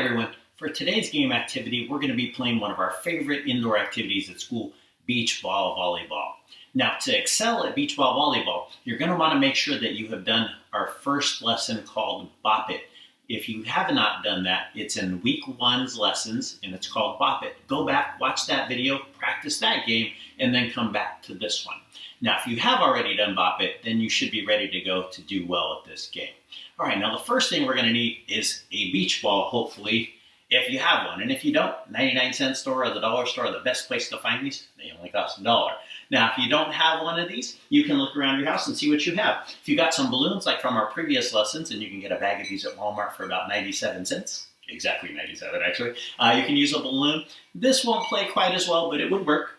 everyone. For today's game activity, we're going to be playing one of our favorite indoor activities at school, beach ball volleyball. Now, to excel at beach ball volleyball, you're going to want to make sure that you have done our first lesson called Bop It. If you have not done that, it's in week one's lessons, and it's called Bop It. Go back, watch that video, practice that game, and then come back to this one. Now, if you have already done Bop It, then you should be ready to go to do well at this game. All right, now the first thing we're going to need is a beach ball, hopefully, if you have one. And if you don't, 99-cent store or the dollar store are the best place to find these. They only cost $1. Now, if you don't have one of these, you can look around your house and see what you have. If you got some balloons like from our previous lessons, and you can get a bag of these at Walmart for about 97 cents. Exactly 97, actually. You can use a balloon. This won't play quite as well, but it would work.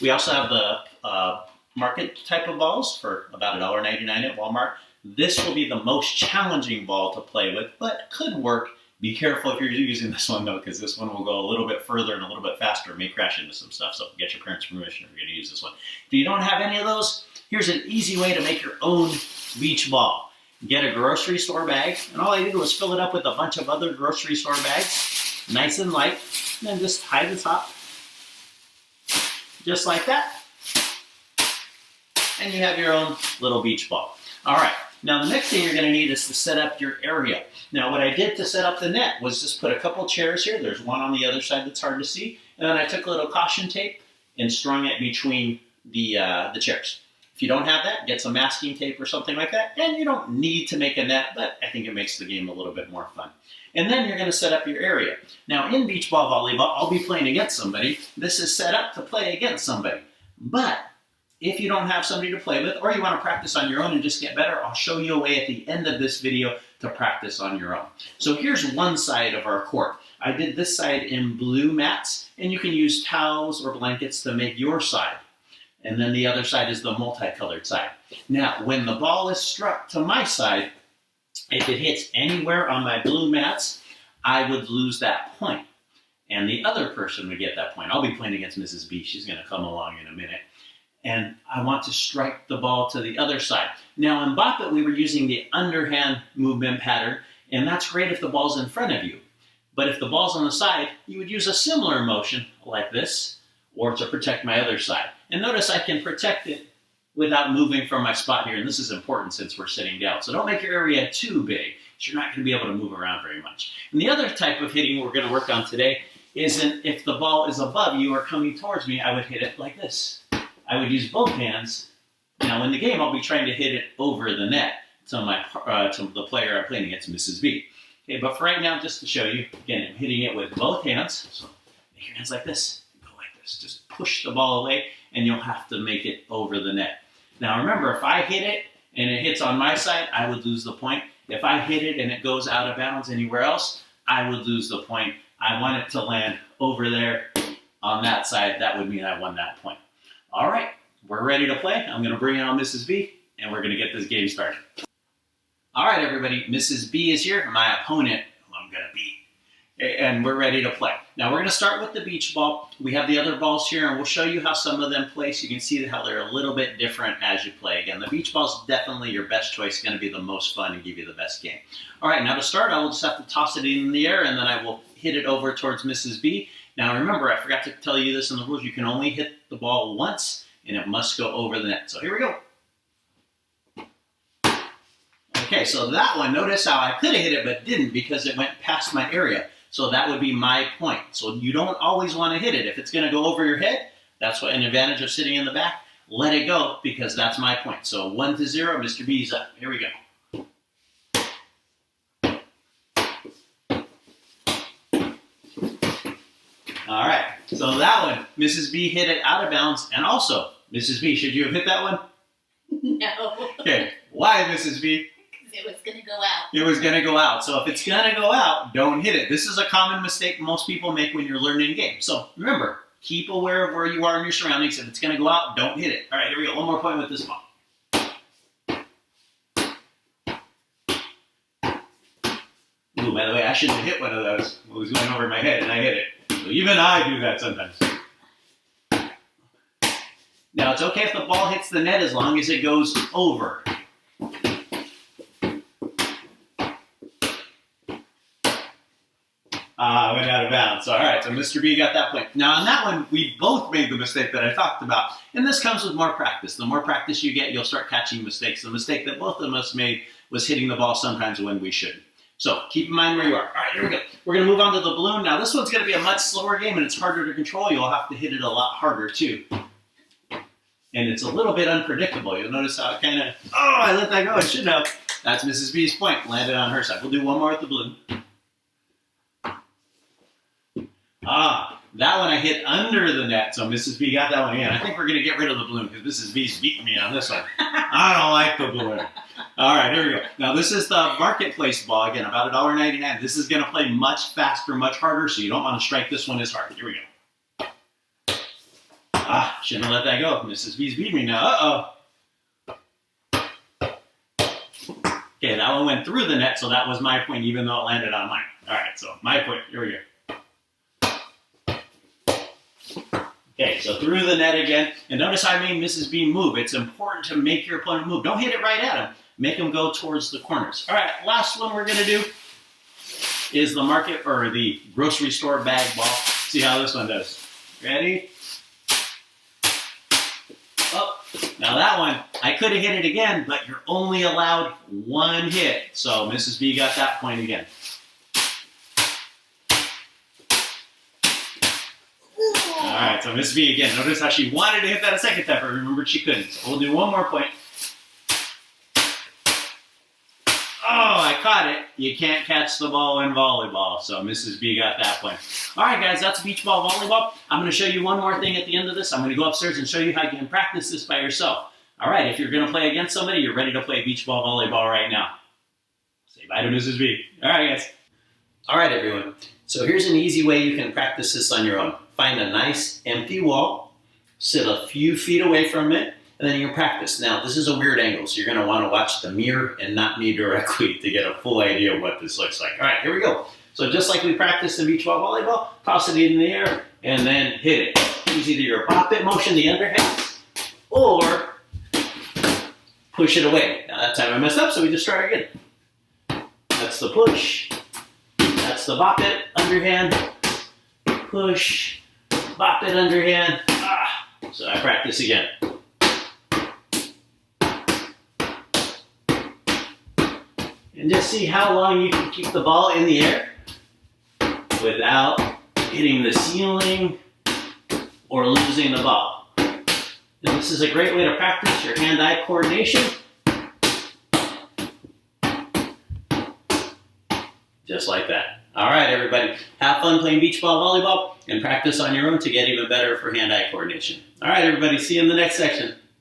We also have the market type of balls for about $1.99 at Walmart. This will be the most challenging ball to play with, but could work. Be careful if you're using this one, though, because this one will go a little bit further and a little bit faster. It may crash into some stuff, so get your parents' permission if you're going to use this one. If you don't have any of those, here's an easy way to make your own beach ball. Get a grocery store bag, and all I did was fill it up with a bunch of other grocery store bags, nice and light, and then just tie the top, just like that, and you have your own little beach ball. All right. Now, the next thing you're going to need is to set up your area. Now, what I did to set up the net was just put a couple chairs here. There's one on the other side that's hard to see. And then I took a little caution tape and strung it between the chairs. If you don't have that, get some masking tape or something like that. And you don't need to make a net, but I think it makes the game a little bit more fun. And then you're going to set up your area. Now, in beach ball volleyball, I'll be playing against somebody. This is set up to play against somebody. But if you don't have somebody to play with, or you want to practice on your own and just get better, I'll show you a way at the end of this video to practice on your own. So here's one side of our court. I did this side in blue mats, and you can use towels or blankets to make your side. And then the other side is the multicolored side. Now, when the ball is struck to my side, if it hits anywhere on my blue mats, I would lose that point. And the other person would get that point. I'll be playing against Mrs. B. She's going to come along in a minute. And I want to strike the ball to the other side. Now in Bop It, we were using the underhand movement pattern, and that's great if the ball's in front of you. But if the ball's on the side, you would use a similar motion like this, or to protect my other side. And notice I can protect it without moving from my spot here, and this is important since we're sitting down. So don't make your area too big, so you're not going to be able to move around very much. And the other type of hitting we're going to work on today isn't if the ball is above you or coming towards me, I would hit it like this. I would use both hands. Now in the game, I'll be trying to hit it over the net to the player I'm playing against, Mrs. B. Okay, but for right now, just to show you, again, I'm hitting it with both hands. So make your hands like this, go like this. Just push the ball away, and you'll have to make it over the net. Now remember, if I hit it and it hits on my side, I would lose the point. If I hit it and it goes out of bounds anywhere else, I would lose the point. I want it to land over there on that side. That would mean I won that point. All right, we're ready to play. I'm going to bring on Mrs. B, and we're going to get this game started. All right, everybody, Mrs. B is here, my opponent, who I'm going to beat, and we're ready to play. Now, we're going to start with the beach ball. We have the other balls here, and we'll show you how some of them play so you can see how they're a little bit different as you play. Again, the beach ball is definitely your best choice. It's going to be the most fun and give you the best game. All right, now to start, I will just have to toss it in the air, and then I will hit it over towards Mrs. B. Now remember, I forgot to tell you this in the rules, you can only hit the ball once, and it must go over the net. So here we go. Okay, so that one, notice how I could have hit it but didn't because it went past my area. So that would be my point. So you don't always want to hit it. If it's going to go over your head, that's what an advantage of sitting in the back. Let it go because that's my point. So 1-0, Mr. B's up. Here we go. All right, so that one, Mrs. B hit it out of bounds, and also, Mrs. B, should you have hit that one? No. Okay, why, Mrs. B? Because it was going to go out. It was going to go out, so if it's going to go out, don't hit it. This is a common mistake most people make when you're learning games. So remember, keep aware of where you are in your surroundings. If it's going to go out, don't hit it. All right, here we go, one more point with this ball. Ooh, by the way, I shouldn't have hit one of those. It was going over my head, and I hit it. So even I do that sometimes. Now, it's okay if the ball hits the net as long as it goes over. Went out of bounds. All right, so Mr. B got that point. Now on that one, we both made the mistake that I talked about. And this comes with more practice. The more practice you get, you'll start catching mistakes. The mistake that both of us made was hitting the ball sometimes when we shouldn't. So keep in mind where you are. All right, here we go. We're going to move on to the balloon. Now this one's going to be a much slower game and it's harder to control. You'll have to hit it a lot harder too. And it's a little bit unpredictable. You'll notice how it kind of, oh, I let that go. I shouldn't have. That's Mrs. B's point. Landed on her side. We'll do one more with the balloon. That one I hit under the net, so Mrs. B got that one again. I think we're going to get rid of the balloon because Mrs. B's beating me on this one. I don't like the balloon. All right, here we go. Now, this is the marketplace ball. Again, about $1.99. This is going to play much faster, much harder, so you don't want to strike this one as hard. Here we go. Shouldn't have let that go. Mrs. B's beating me now. Okay, that one went through the net, so that was my point, even though it landed on mine. All right, so my point. Here we go. Okay, so through the net again. And notice I made Mrs. B move. It's important to make your opponent move. Don't hit it right at him. Make him go towards the corners. All right, last one we're going to do is the market or the grocery store bag ball. See how this one does. Ready? Oh, now that one, I could have hit it again, but you're only allowed one hit. So Mrs. B got that point again. All right, so Miss B again. Notice how she wanted to hit that a second time, but remembered she couldn't. So we'll do one more point. Oh, I caught it. You can't catch the ball in volleyball. So Mrs. B got that point. All right, guys, that's beach ball volleyball. I'm going to show you one more thing at the end of this. I'm going to go upstairs and show you how you can practice this by yourself. All right, if you're going to play against somebody, you're ready to play beach ball volleyball right now. Say bye to Mrs. B. All right, guys. All right, everyone. So here's an easy way you can practice this on your own. Find a nice empty wall, sit a few feet away from it, and then you can practice. Now, this is a weird angle, so you're going to want to watch the mirror and not me directly to get a full idea of what this looks like. All right, here we go. So just like we practiced in beach ball volleyball, toss it in the air and then hit it. Use either your Bop It motion, the underhand, or push it away. Now that time I messed up, so we just try again. That's the push. That's the Bop It underhand. Push. Bop It underhand. So I practice again. And just see how long you can keep the ball in the air without hitting the ceiling or losing the ball. And this is a great way to practice your hand-eye coordination. Just like that. All right, everybody. Have fun playing beach ball volleyball and practice on your own to get even better for hand-eye coordination. All right, everybody. See you in the next section.